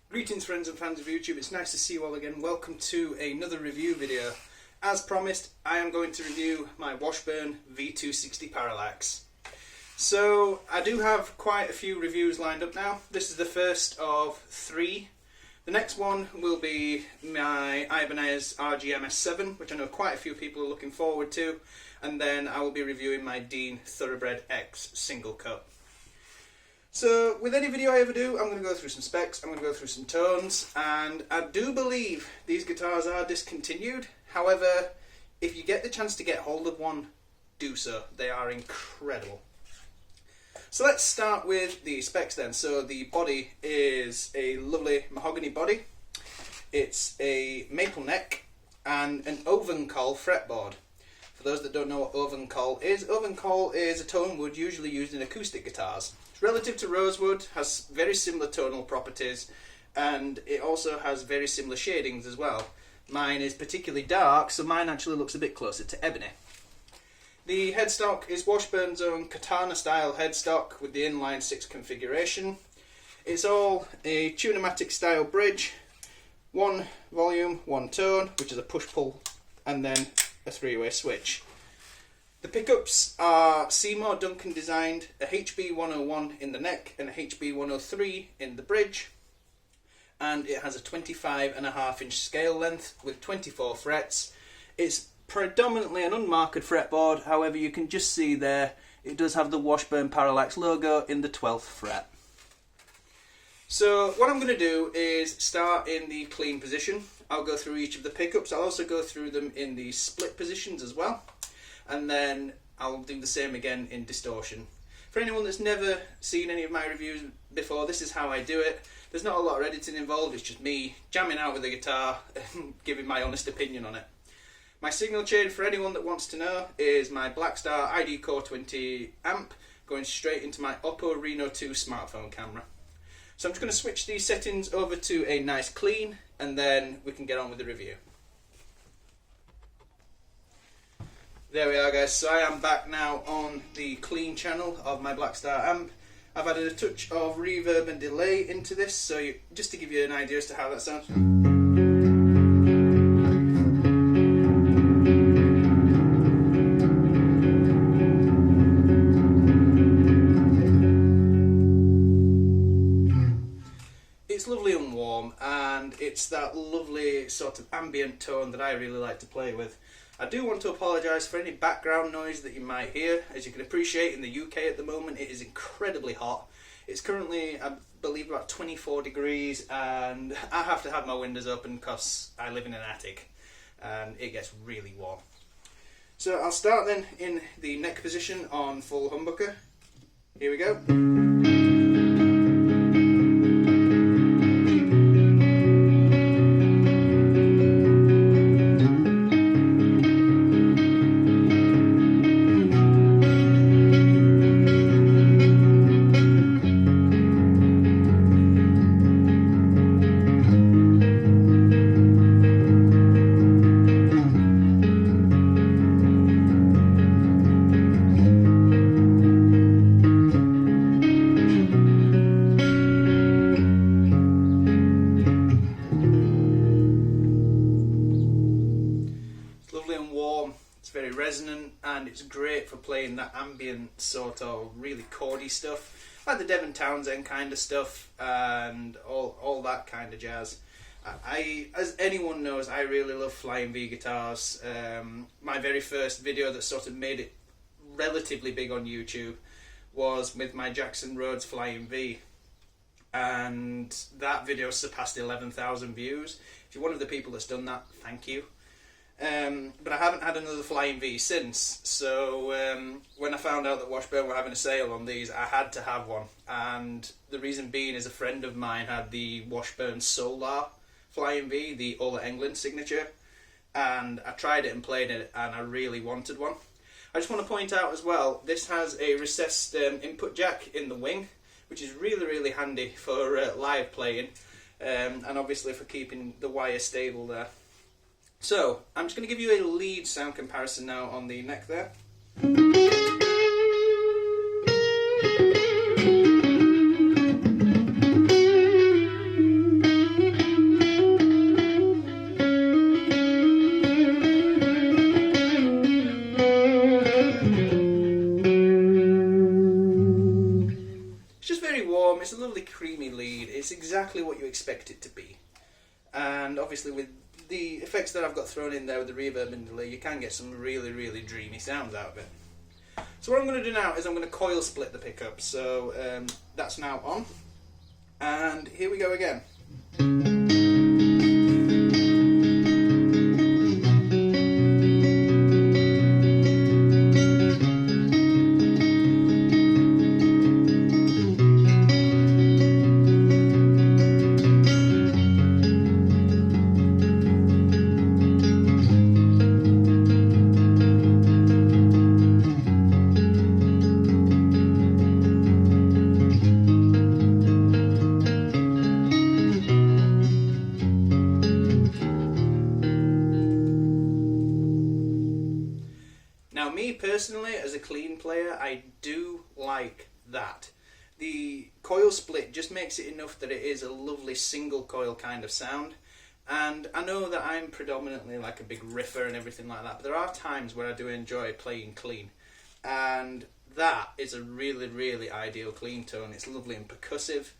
Greetings friends and fans of YouTube, it's nice to see you all again. Welcome to another review video. As promised, I am going to review my Washburn V260 Parallaxe. So I do have quite a few reviews lined up now. This is the first of three. The next one will be my Ibanez RGMS7, which I know quite a few people are looking forward to. And then I will be reviewing my Dean Thoroughbred X single cut. So with any video I ever do, I'm going to go through some specs, I'm going to go through some tones, and I do believe these guitars are discontinued. However, if you get the chance to get hold of one, do so. They are incredible. So let's start with the specs then. So the body is a lovely mahogany body. It's a maple neck and an Ovencall fretboard. For those that don't know what Ovencall is a tone wood usually used in acoustic guitars. Relative to rosewood, has very similar tonal properties, and it also has very similar shadings as well. Mine is particularly dark, so mine actually looks a bit closer to ebony. The headstock is Washburn's own katana style headstock with the inline 6 configuration. It's all a Tune-o-matic style bridge, one volume, one tone, which is a push-pull, and then a 3-way switch. The pickups are Seymour Duncan designed, a HB101 in the neck and a HB103 in the bridge, and it has a 25.5-inch scale length with 24 frets. It's predominantly an unmarked fretboard, however you can just see there it does have the Washburn Parallaxe logo in the 12th fret. So what I'm going to do is start in the clean position. I'll go through each of the pickups. I'll also go through them in the split positions as well. And then I'll do the same again in distortion. For anyone that's never seen any of my reviews before, this is how I do it. There's not a lot of editing involved, it's just me jamming out with the guitar and giving my honest opinion on it. My signal chain, for anyone that wants to know, is my Blackstar ID Core 20 amp going straight into my Oppo Reno 2 smartphone camera. So I'm just going to switch these settings over to a nice clean, and then we can get on with the review. There we are guys, so I am back now on the clean channel of my Blackstar amp. I've added a touch of reverb and delay into this, so just to give you an idea as to how that sounds. It's lovely and warm, and it's that lovely sort of ambient tone that I really like to play with. I do want to apologise for any background noise that you might hear. As you can appreciate, in the UK at the moment it is incredibly hot. It's currently, I believe, about 24 degrees, and I have to have my windows open because I live in an attic and it gets really warm. So I'll start then in the neck position on full humbucker. Here we go. Very resonant, and it's great for playing that ambient sort of really chordy stuff, like the Devon Townsend kind of stuff and all that kind of jazz. As anyone knows, I really love Flying V guitars. My very first video that sort of made it relatively big on YouTube was with my Jackson Rhodes Flying V, and that video surpassed 11,000 views. If you're one of the people that's done that, thank you. But I haven't had another Flying V since, so when I found out that Washburn were having a sale on these, I had to have one. And the reason being is a friend of mine had the Washburn Solar Flying V, the Ola England signature, and I tried it and played it, and I really wanted one. I just want to point out as well, this has a recessed input jack in the wing, which is really, really handy for live playing, and obviously for keeping the wire stable there. So, I'm just going to give you a lead sound comparison now on the neck there. It's just very warm, it's a lovely creamy lead, it's exactly what you expect it to be. And obviously with the effects that I've got thrown in there with the reverb and delay, you can get some really, really dreamy sounds out of it. So what I'm going to do now is I'm going to coil split the pickup. So that's now on. And here we go again. Now me personally, as a clean player, I do like that. The coil split just makes it enough that it is a lovely single coil kind of sound. And I know that I'm predominantly like a big riffer and everything like that, but there are times where I do enjoy playing clean. And that is a really, really ideal clean tone. It's lovely and percussive,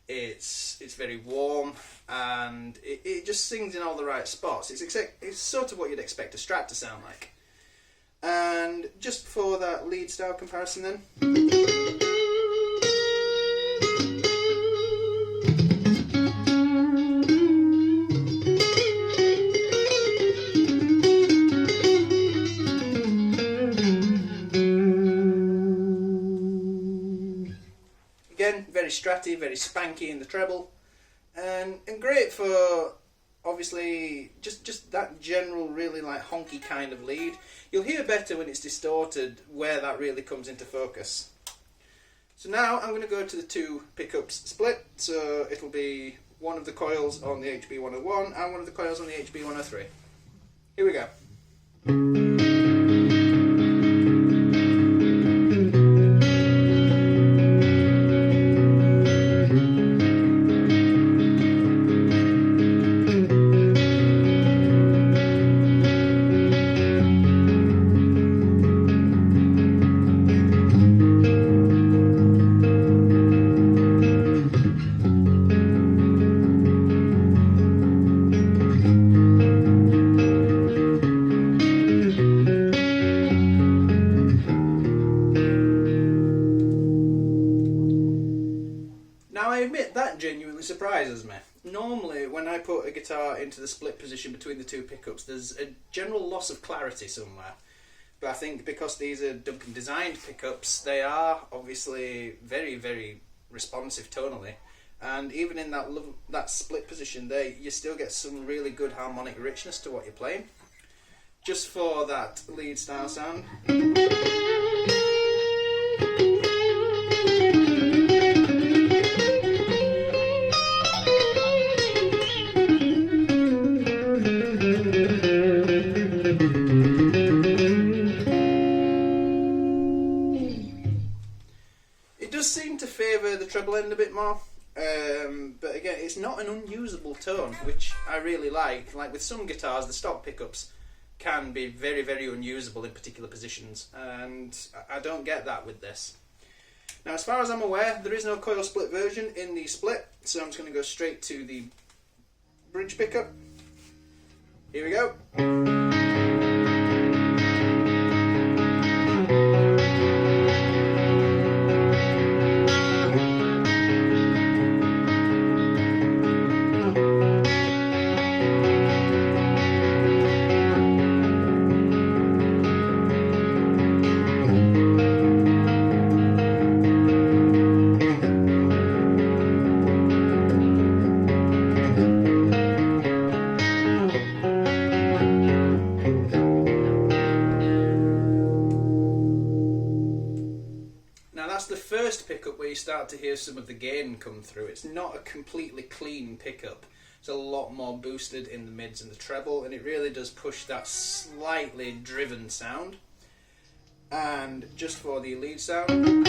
it's very warm, and it just sings in all the right spots. It's sort of what you'd expect a Strat to sound like. And just for that lead style comparison then. Again, very stratty, very spanky in the treble, and great for obviously just that general really like honky kind of lead. You'll hear better when it's distorted where that really comes into focus. So now I'm going to go to the two pickups split, so it'll be one of the coils on the HB101 and one of the coils on the HB103. Here we go. I admit that genuinely surprises me. Normally when I put a guitar into the split position between the two pickups, there's a general loss of clarity somewhere. But I think because these are Duncan designed pickups, they are obviously very, very responsive tonally. And even in that split position there, you still get some really good harmonic richness to what you're playing. Just for that lead style sound. It does seem to favour the treble end a bit more. But again, it's not an unusable tone, which I really like. Like with some guitars, the stock pickups can be very, very unusable in particular positions, and I don't get that with this. Now, as far as I'm aware, there is no coil split version in the split, so I'm just going to go straight to the bridge pickup. Here we go. first pickup where you start to hear some of the gain come through. It's not a completely clean pickup. It's a lot more boosted in the mids and the treble, and it really does push that slightly driven sound. And just for the lead sound,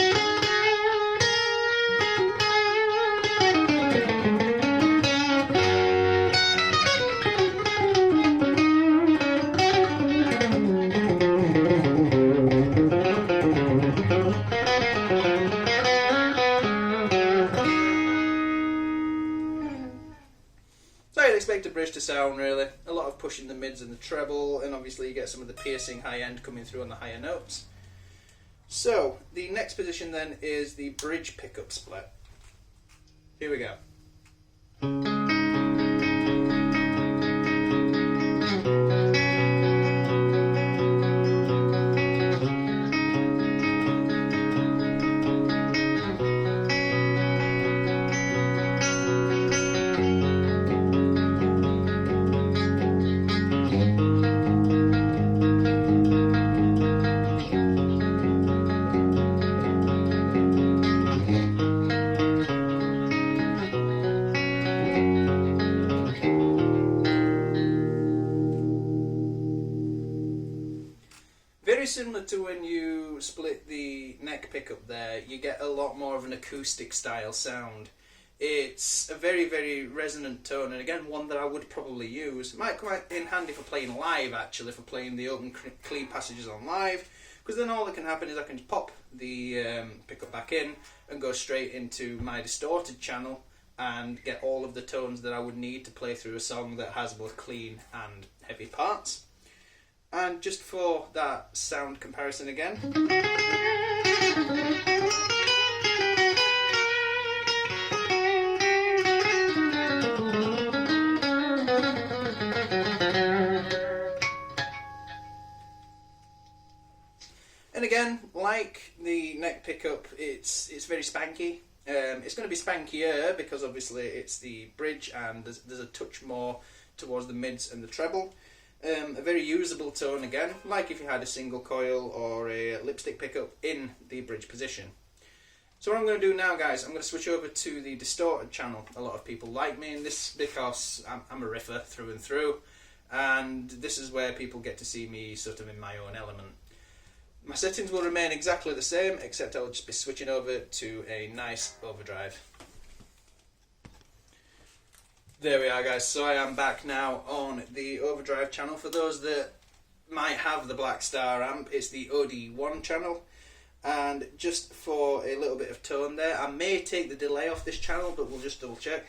so you'd expect a bridge to sound really. A lot of pushing the mids and the treble, and obviously you get some of the piercing high end coming through on the higher notes. So the next position then is the bridge pickup split. Here we go. Very similar to when you split the neck pickup there, you get a lot more of an acoustic style sound. It's a very, very resonant tone, and again, one that I would probably use. It might come in handy for playing live, actually, for playing the open clean passages on live, because then all that can happen is I can just pop the pickup back in and go straight into my distorted channel and get all of the tones that I would need to play through a song that has both clean and heavy parts. And just for that sound comparison again. And again, like the neck pickup, it's very spanky. It's going to be spankier because obviously it's the bridge and there's a touch more towards the mids and the treble. A very usable tone again, like if you had a single coil or a lipstick pickup in the bridge position. So what I'm going to do now, guys, I'm going to switch over to the distorted channel. A lot of people like me in this because I'm a riffer through and through, and this is where people get to see me sort of in my own element. My settings will remain exactly the same, except I'll just be switching over to a nice overdrive. There we are, guys, so I am back now on the overdrive channel. For those that might have the Black Star amp, it's the OD1 channel. And just for a little bit of tone there, I may take the delay off this channel, but we'll just double check.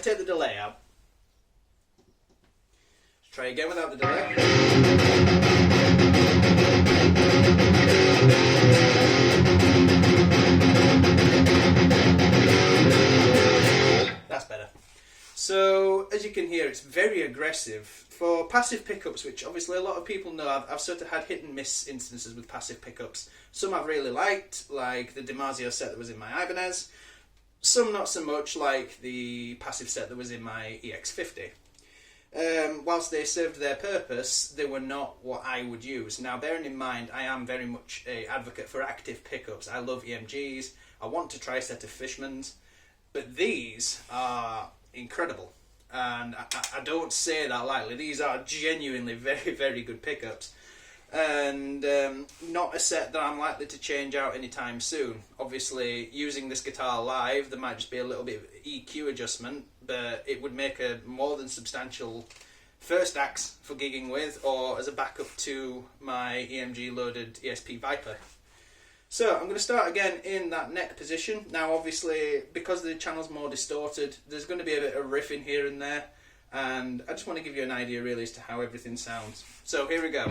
Take the delay out. Let's try again without the delay. That's better. So as you can hear, it's very aggressive. For passive pickups, which obviously a lot of people know, I've sort of had hit and miss instances with passive pickups. Some I've really liked, like the DiMarzio set that was in my Ibanez. Some not so much, like the passive set that was in my EX50. Whilst they served their purpose, they were not what I would use. Now, bearing in mind, I am very much an advocate for active pickups. I love EMGs. I want to try a set of Fishmans. But these are incredible. And I don't say that lightly. These are genuinely very, very good pickups. And not a set that I'm likely to change out anytime soon. Obviously, using this guitar live, there might just be a little bit of EQ adjustment, but it would make a more than substantial first axe for gigging with, or as a backup to my EMG loaded ESP Viper. So I'm going to start again in that neck position. Now obviously, because the channel's more distorted, there's going to be a bit of riffing here and there, and I just want to give you an idea really as to how everything sounds. So here we go.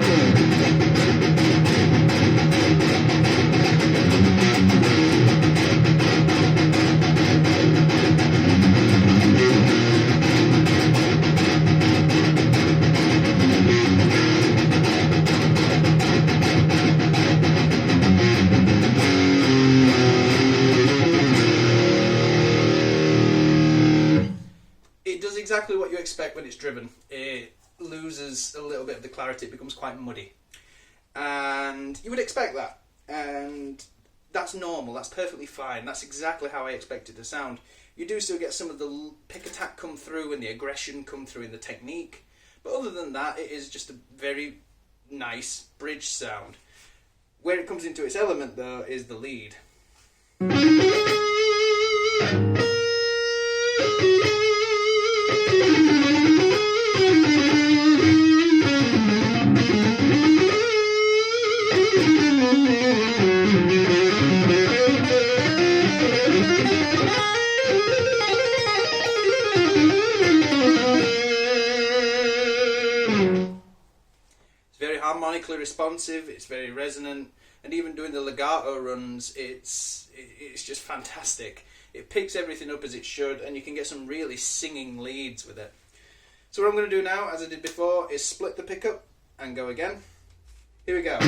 expect when it's driven, it loses a little bit of the clarity, it becomes quite muddy. And you would expect that, and that's normal, that's perfectly fine, that's exactly how I expect it to sound. You do still get some of the pick attack come through and the aggression come through in the technique, but other than that, it is just a very nice bridge sound. Where it comes into its element though is the lead. Harmonically responsive, it's very resonant, and even doing the legato runs, it's just fantastic. It picks everything up as it should, and you can get some really singing leads with it. So what I'm going to do now, as I did before, is split the pickup and go again. Here we go.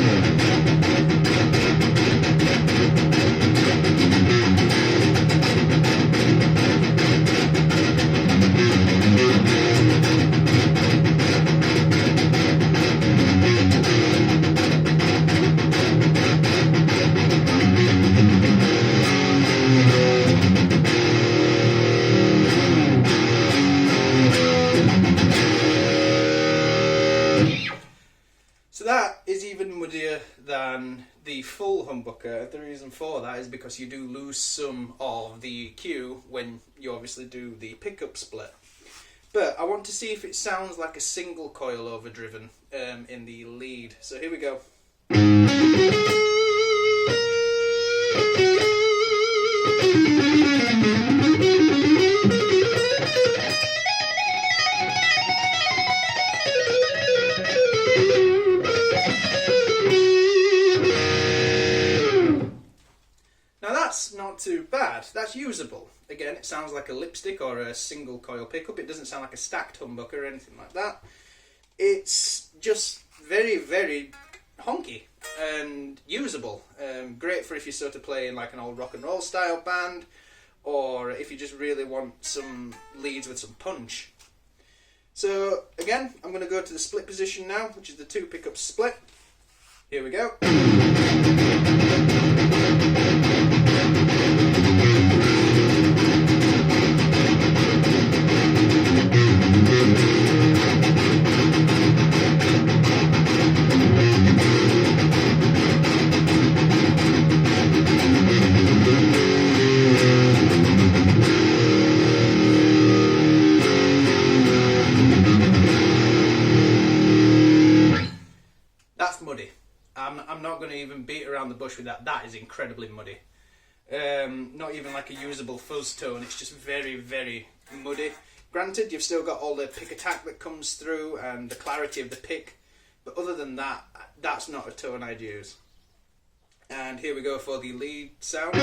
So that is even muddier than the full humbucker. The reason for that is because you do lose some of the EQ when you obviously do the pickup split. But I want to see if it sounds like a single coil overdriven in the lead. So here we go. That's not too bad, that's usable. Again, it sounds like a lipstick or a single coil pickup, it doesn't sound like a stacked humbucker or anything like that. It's just very, very honky and usable. Great for if you're sort of playing like an old rock and roll style band, or if you just really want some leads with some punch. So again, I'm going to go to the split position now, which is the 2 pickup split. Here we go. That's muddy. I'm not going to even beat around the bush with that. That is incredibly muddy. Not even like a usable fuzz tone. It's just very, very muddy. Granted, you've still got all the pick attack that comes through and the clarity of the pick, but other than that, that's not a tone I'd use. And here we go for the lead sound.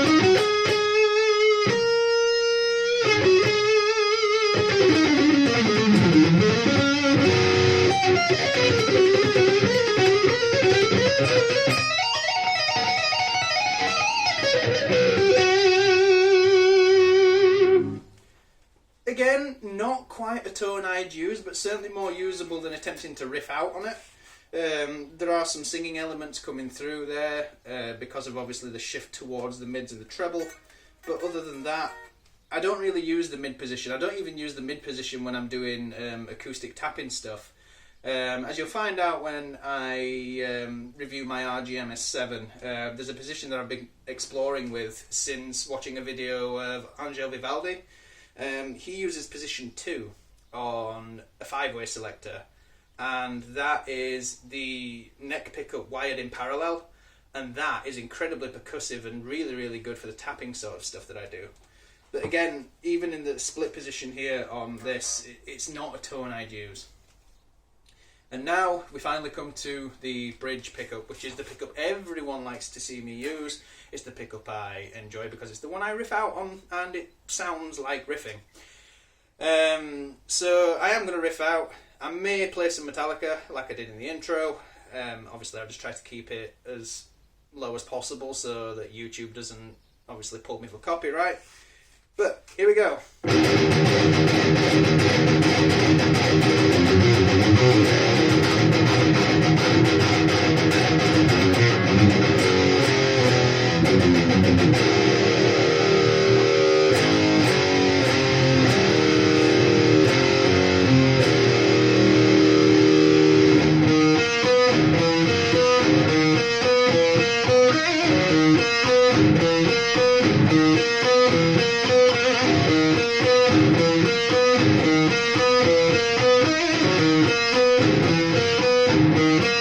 Again, not quite a tone I'd use, but certainly more usable than attempting to riff out on it. There are some singing elements coming through there because of obviously the shift towards the mids and the treble, but other than that, I don't really use the mid position. I don't even use the mid position when I'm doing acoustic tapping stuff. As you'll find out when I review my RGM S7, there's a position that I've been exploring with since watching a video of Angel Vivaldi. He uses position 2 on a 5-way selector, and that is the neck pickup wired in parallel, and that is incredibly percussive and really, really good for the tapping sort of stuff that I do. But again, even in the split position here on this, it's not a tone I'd use. And now we finally come to the bridge pickup, which is the pickup everyone likes to see me use. It's the pickup I enjoy because it's the one I riff out on and it sounds like riffing. So I am going to riff out. I may play some Metallica like I did in the intro. Obviously I'll just try to keep it as low as possible so that YouTube doesn't obviously pull me for copyright. But here we go.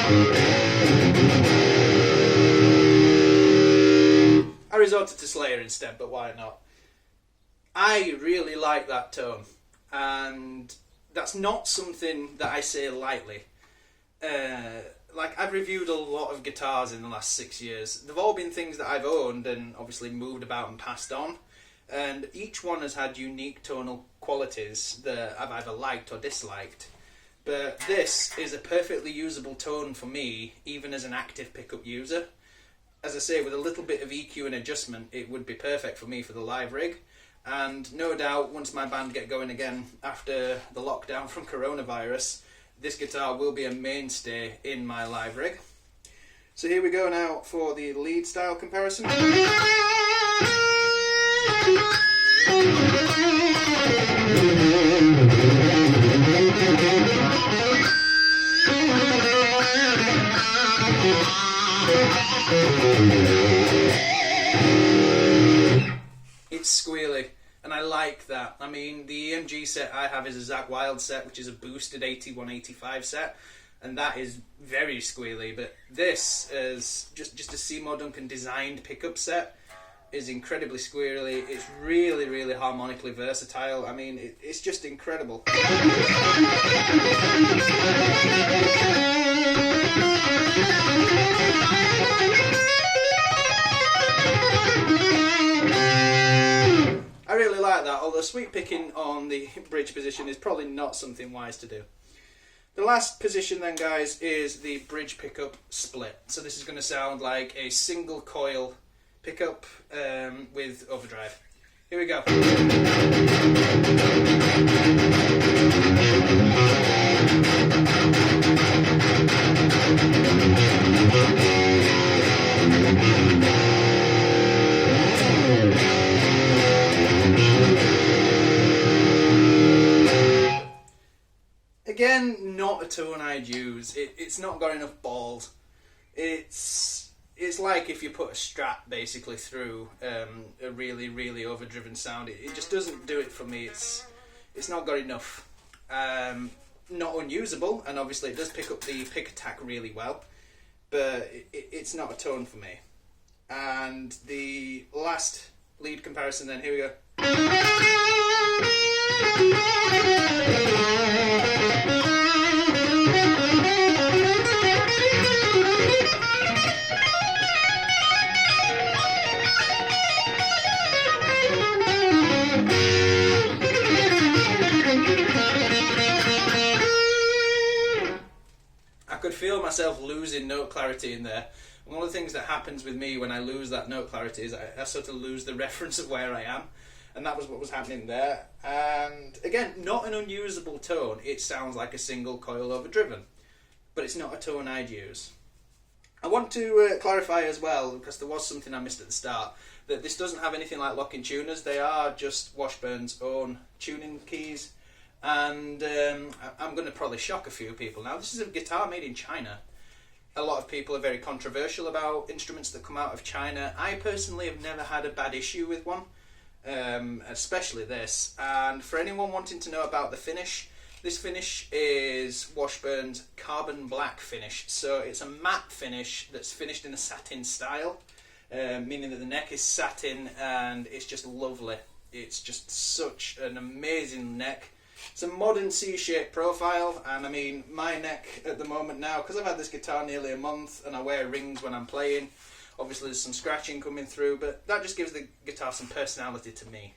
I resorted to Slayer instead, but why not? I really like that tone, and that's not something that I say lightly. Like, I've reviewed a lot of guitars in the last 6 years. They've all been things that I've owned and obviously moved about and passed on, and each one has had unique tonal qualities that I've either liked or disliked. But this is a perfectly usable tone for me, even as an active pickup user. As I say, with a little bit of EQ and adjustment, it would be perfect for me for the live rig. And no doubt, once my band get going again after the lockdown from coronavirus, this guitar will be a mainstay in my live rig. So here we go now for the lead style comparison. It's squealy, and I like that. I mean, the EMG set I have is a Zakk Wylde set, which is a boosted 8185 set, and that is very squealy. But this is just a Seymour Duncan designed pickup set is incredibly squealy. It's really, really harmonically versatile. I mean, it's just incredible. I really like that, although sweep picking on the bridge position is probably not something wise to do. The last position then, guys, is the bridge pickup split. So this is going to sound like a single coil pickup with overdrive. Here we go. Again, not a tone I'd use. It's not got enough balls. It's like if you put a Strat basically through a really, really overdriven sound. It just doesn't do it for me. It's not got enough. Not unusable, and obviously it does pick up the pick attack really well, but it's not a tone for me. And the last lead comparison then, here we go. I could feel myself losing note clarity in there. And one of the things that happens with me when I lose that note clarity is I sort of lose the reference of where I am. And that was what was happening there. And again, not an unusable tone. It sounds like a single coil overdriven, but it's not a tone I'd use. I want to clarify as well, because there was something I missed at the start, that this doesn't have anything like locking tuners. They are just Washburn's own tuning keys. And I'm going to probably shock a few people now. This is a guitar made in China. A lot of people are very controversial about instruments that come out of China. I personally have never had a bad issue with one. Especially this. And for anyone wanting to know about the finish, this finish is Washburn's carbon black finish. So it's a matte finish that's finished in a satin style, meaning that the neck is satin and it's just lovely. It's just such an amazing neck. It's a modern C-shaped profile, and I mean, my neck at the moment now, because I've had this guitar nearly a month and I wear rings when I'm playing, obviously there's some scratching coming through, but that just gives the guitar some personality to me.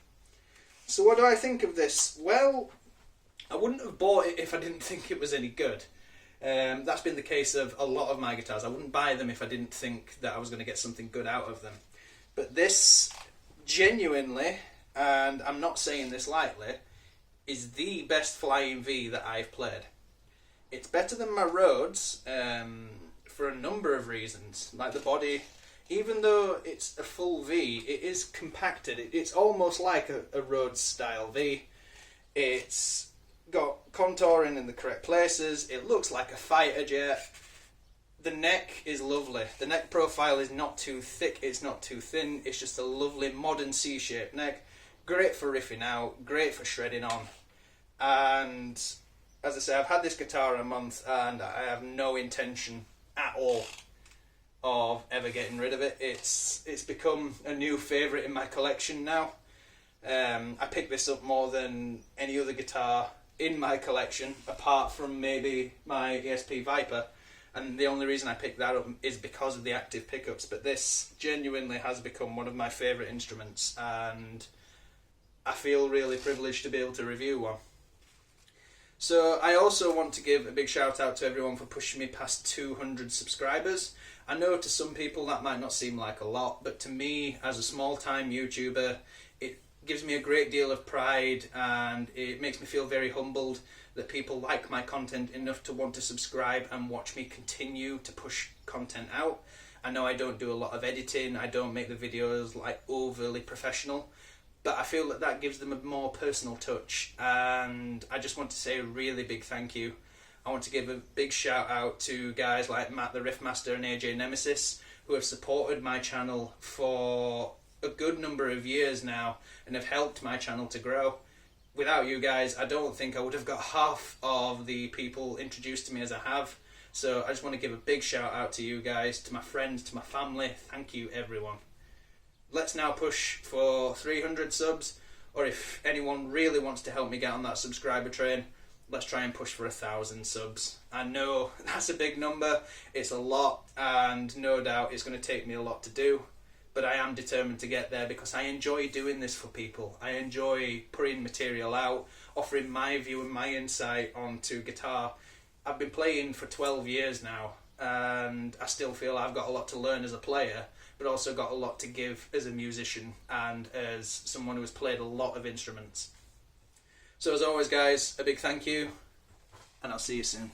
So what do I think of this? Well, I wouldn't have bought it if I didn't think it was any good. That's been the case of a lot of my guitars. I wouldn't buy them if I didn't think that I was going to get something good out of them. But this, genuinely, and I'm not saying this lightly, is the best flying V that I've played. It's better than my Rhodes for a number of reasons. Like the body, even though it's a full V, it is compacted. It's almost like a Rhodes style V. It's got contouring in the correct places. It looks like a fighter jet. The neck is lovely. The neck profile is not too thick, it's not too thin. It's just a lovely modern C-shaped neck. Great for riffing out, great for shredding on. And as I say, I've had this guitar a month and I have no intention at all of ever getting rid of it. It's become a new favourite in my collection now. I pick this up more than any other guitar in my collection, apart from maybe my ESP Viper, and the only reason I picked that up is because of the active pickups, but this genuinely has become one of my favourite instruments, and I feel really privileged to be able to review one. So I also want to give a big shout out to everyone for pushing me past 200 subscribers. I know to some people that might not seem like a lot, but to me, as a small-time YouTuber, it gives me a great deal of pride, and it makes me feel very humbled that people like my content enough to want to subscribe and watch me continue to push content out. I know I don't do a lot of editing, I don't make the videos like overly professional, but I feel that that gives them a more personal touch, and I just want to say a really big thank you. I want to give a big shout out to guys like Matt the Riffmaster and AJ Nemesis, who have supported my channel for a good number of years now and have helped my channel to grow. Without you guys, I don't think I would have got half of the people introduced to me as I have. So I just want to give a big shout out to you guys, to my friends, to my family. Thank you, everyone. Let's now push for 300 subs, or if anyone really wants to help me get on that subscriber train, let's try and push for 1,000 subs. I know that's a big number, it's a lot, and no doubt it's going to take me a lot to do, but I am determined to get there because I enjoy doing this for people. I enjoy putting material out, offering my view and my insight onto guitar. I've been playing for 12 years now, and I still feel I've got a lot to learn as a player, but also got a lot to give as a musician and as someone who has played a lot of instruments. So as always guys, a big thank you, and I'll see you soon.